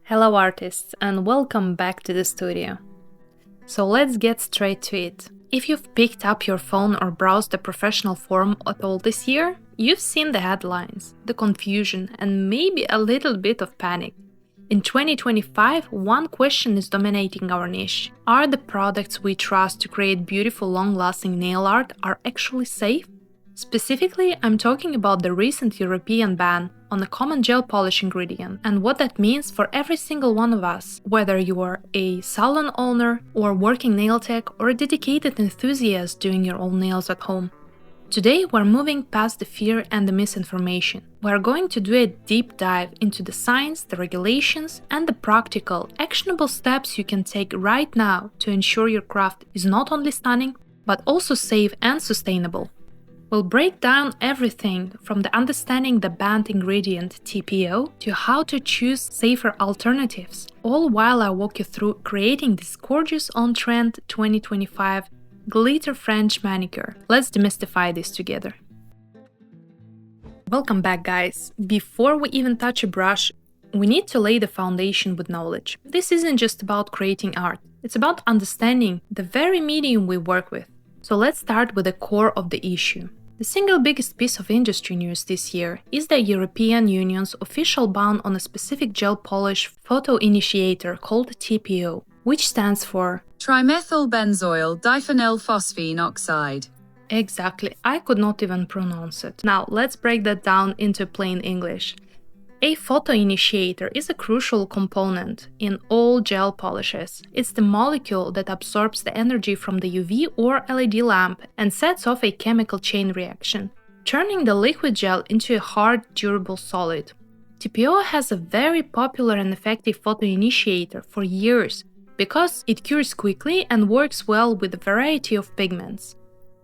Hello artists and welcome back to the studio. So let's get straight to it. If you've picked up your phone or browsed the professional forum at all this year, you've seen the headlines, the confusion and maybe a little bit of panic. In 2025, one question is dominating our niche. Are the products we trust to create beautiful long-lasting nail art are actually safe? Specifically, I'm talking about the recent European ban on a common gel polish ingredient and what that means for every single one of us, whether you are a salon owner or working nail tech or a dedicated enthusiast doing your own nails at home. Today, we're moving past the fear and the misinformation. We're going to do a deep dive into the science, the regulations, and the practical, actionable steps you can take right now to ensure your craft is not only stunning, but also safe and sustainable. We'll break down everything from the understanding the banned ingredient TPO to how to choose safer alternatives, all while I walk you through creating this gorgeous on-trend 2025 glitter French manicure. Let's demystify this together. Welcome back, guys. Before we even touch a brush, we need to lay the foundation with knowledge. This isn't just about creating art, it's about understanding the very medium we work with. So let's start with the core of the issue. The single biggest piece of industry news this year is the European Union's official ban on a specific gel polish photoinitiator called TPO, which stands for trimethylbenzoyl diphenyl phosphine oxide. Exactly, I could not even pronounce it. Now let's break that down into plain English. A photoinitiator is a crucial component in all gel polishes. It's the molecule that absorbs the energy from the UV or LED lamp and sets off a chemical chain reaction, turning the liquid gel into a hard, durable solid. TPO has a very popular and effective photoinitiator for years because it cures quickly and works well with a variety of pigments.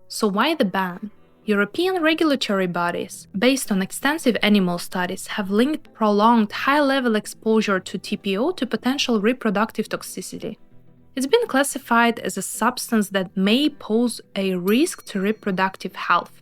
So why the ban? European regulatory bodies, based on extensive animal studies, have linked prolonged high-level exposure to TPO to potential reproductive toxicity. It's been classified as a substance that may pose a risk to reproductive health.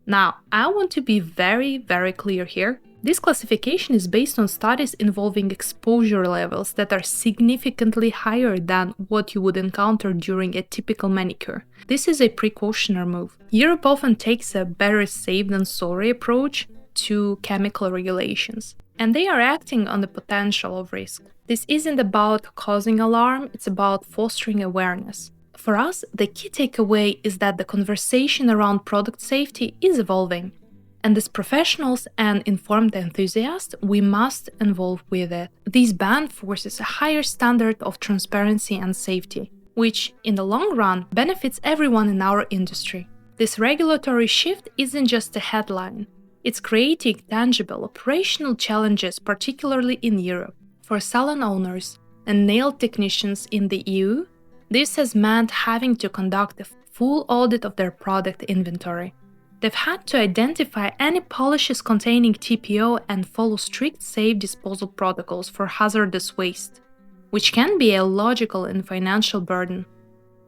Now, I want to be very clear here. This classification is based on studies involving exposure levels that are significantly higher than what you would encounter during a typical manicure. This is a precautionary move. Europe often takes a better safe than sorry approach to chemical regulations, and they are acting on the potential of risk. This isn't about causing alarm, it's about fostering awareness. For us, the key takeaway is that the conversation around product safety is evolving. And as professionals and informed enthusiasts, we must involve with it. This ban forces a higher standard of transparency and safety, which, in the long run, benefits everyone in our industry. This regulatory shift isn't just a headline. It's creating tangible operational challenges, particularly in Europe. For salon owners and nail technicians in the EU, this has meant having to conduct a full audit of their product inventory. They've had to identify any polishes containing TPO and follow strict safe disposal protocols for hazardous waste, which can be a logical and financial burden.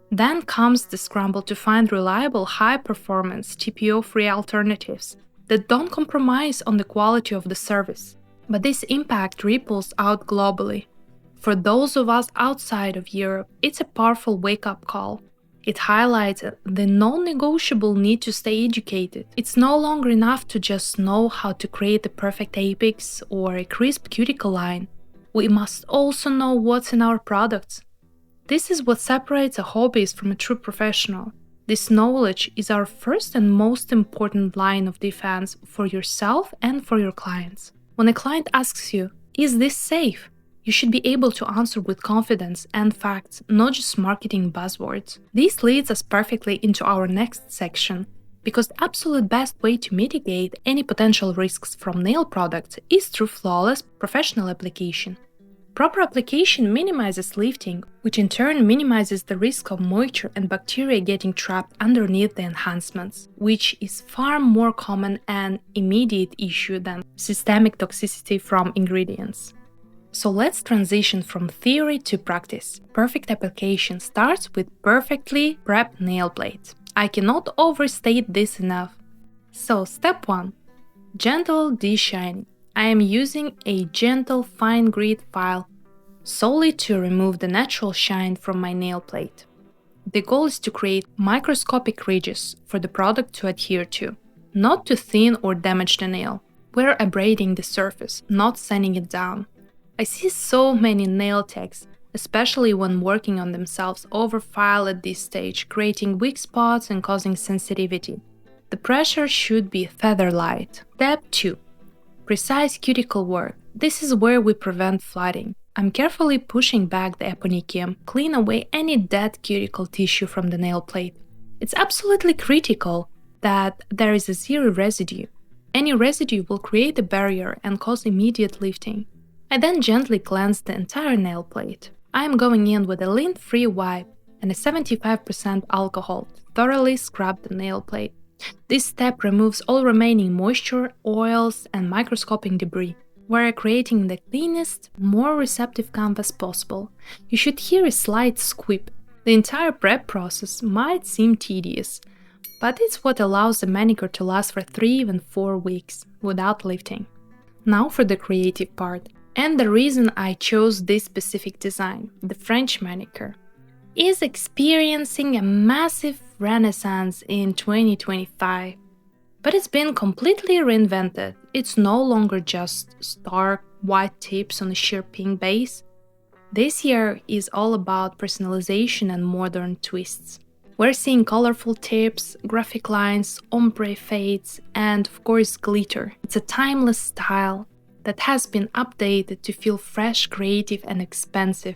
Then comes the scramble to find reliable, high-performance, TPO-free alternatives that don't compromise on the quality of the service. But this impact ripples out globally. For those of us outside of Europe, it's a powerful wake-up call. It highlights the non-negotiable need to stay educated. It's no longer enough to just know how to create the perfect apex or a crisp cuticle line. We must also know what's in our products. This is what separates a hobbyist from a true professional. This knowledge is our first and most important line of defense for yourself and for your clients. When a client asks you, "Is this safe?" you should be able to answer with confidence and facts, not just marketing buzzwords. This leads us perfectly into our next section, because the absolute best way to mitigate any potential risks from nail products is through flawless professional application. Proper application minimizes lifting, which in turn minimizes the risk of moisture and bacteria getting trapped underneath the enhancements, which is far more common and immediate issue than systemic toxicity from ingredients. So let's transition from theory to practice. Perfect application starts with perfectly prepped nail plates. I cannot overstate this enough. So step 1. Gentle de-shining. I am using a gentle fine grit file solely to remove the natural shine from my nail plate. The goal is to create microscopic ridges for the product to adhere to, not to thin or damage the nail. We're abrading the surface, not sanding it down. I see so many nail techs, especially when working on themselves, overfile at this stage, creating weak spots and causing sensitivity. The pressure should be feather light. Step 2. Precise cuticle work. This is where we prevent flooding. I'm carefully pushing back the eponychium, clean away any dead cuticle tissue from the nail plate. It's absolutely critical that there is a zero residue. Any residue will create a barrier and cause immediate lifting. I then gently cleanse the entire nail plate. I am going in with a lint-free wipe and a 75% alcohol to thoroughly scrub the nail plate. This step removes all remaining moisture, oils, and microscopic debris. We're creating the cleanest, more receptive canvas possible. You should hear a slight squeak. The entire prep process might seem tedious, but it's what allows the manicure to last for 3 even 4 weeks without lifting. Now for the creative part, and the reason I chose this specific design, the French manicure, is experiencing a massive renaissance in 2025. But it's been completely reinvented. It's no longer just stark white tips on a sheer pink base. This year is all about personalization and modern twists. We're seeing colorful tips, graphic lines, ombre fades, and of course glitter. It's a timeless style that has been updated to feel fresh, creative, and expensive.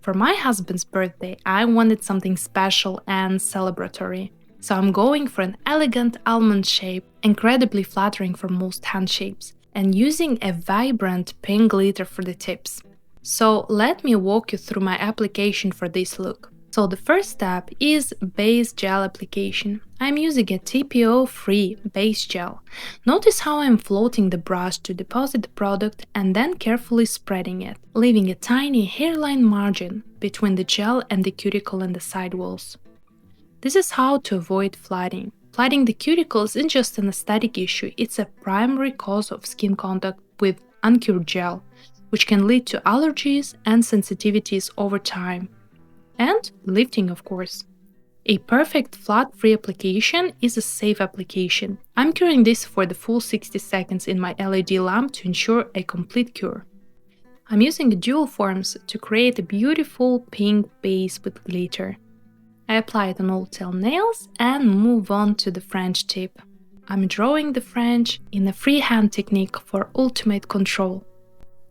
For my husband's birthday, I wanted something special and celebratory. So I'm going for an elegant almond shape, incredibly flattering for most hand shapes, and using a vibrant pink glitter for the tips. So let me walk you through my application for this look. So the first step is base gel application. I'm using a TPO-free base gel. Notice how I'm floating the brush to deposit the product and then carefully spreading it, leaving a tiny hairline margin between the gel and the cuticle and the side walls. This is how to avoid flooding. Flooding the cuticles isn't just an aesthetic issue, it's a primary cause of skin contact with uncured gel, which can lead to allergies and sensitivities over time. And lifting, of course. A perfect flood-free application is a safe application. I'm curing this for the full 60 seconds in my LED lamp to ensure a complete cure. I'm using dual forms to create a beautiful pink base with glitter. I apply it on all 10 nails and move on to the French tip. I'm drawing the French in a freehand technique for ultimate control.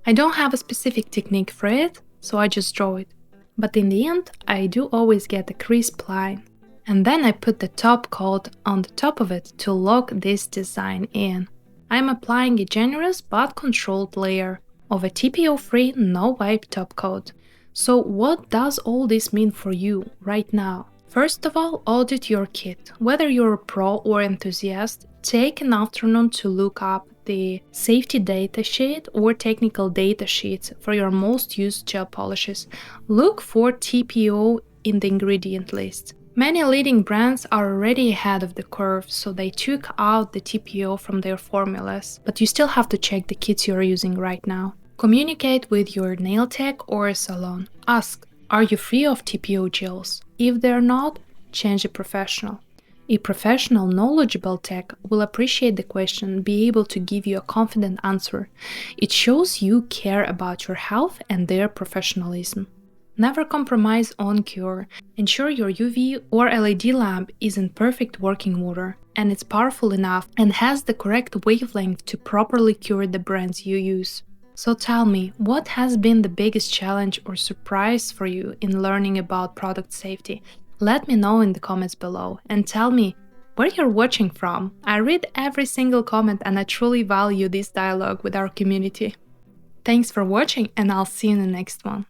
I don't have a specific technique for it, so I just draw it. But in the end, I do always get a crisp line. And then I put the top coat on the top of it to lock this design in. I'm applying a generous but controlled layer of a TPO-free no-wipe top coat. So what does all this mean for you right now? First of all, audit your kit. Whether you're a pro or enthusiast, take an afternoon to look up the safety data sheet or technical data sheets for your most used gel polishes. Look for TPO in the ingredient list. Many leading brands are already ahead of the curve, so they took out the TPO from their formulas, but you still have to check the kits you're using right now. Communicate with your nail tech or a salon. Ask, are you free of TPO gels? If they're not, change a professional. A professional, knowledgeable tech will appreciate the question and be able to give you a confident answer. It shows you care about your health and their professionalism. Never compromise on cure. Ensure your UV or LED lamp is in perfect working order and it's powerful enough and has the correct wavelength to properly cure the brands you use. So tell me, what has been the biggest challenge or surprise for you in learning about product safety? Let me know in the comments below and tell me where you're watching from. I read every single comment and I truly value this dialogue with our community. Thanks for watching and I'll see you in the next one.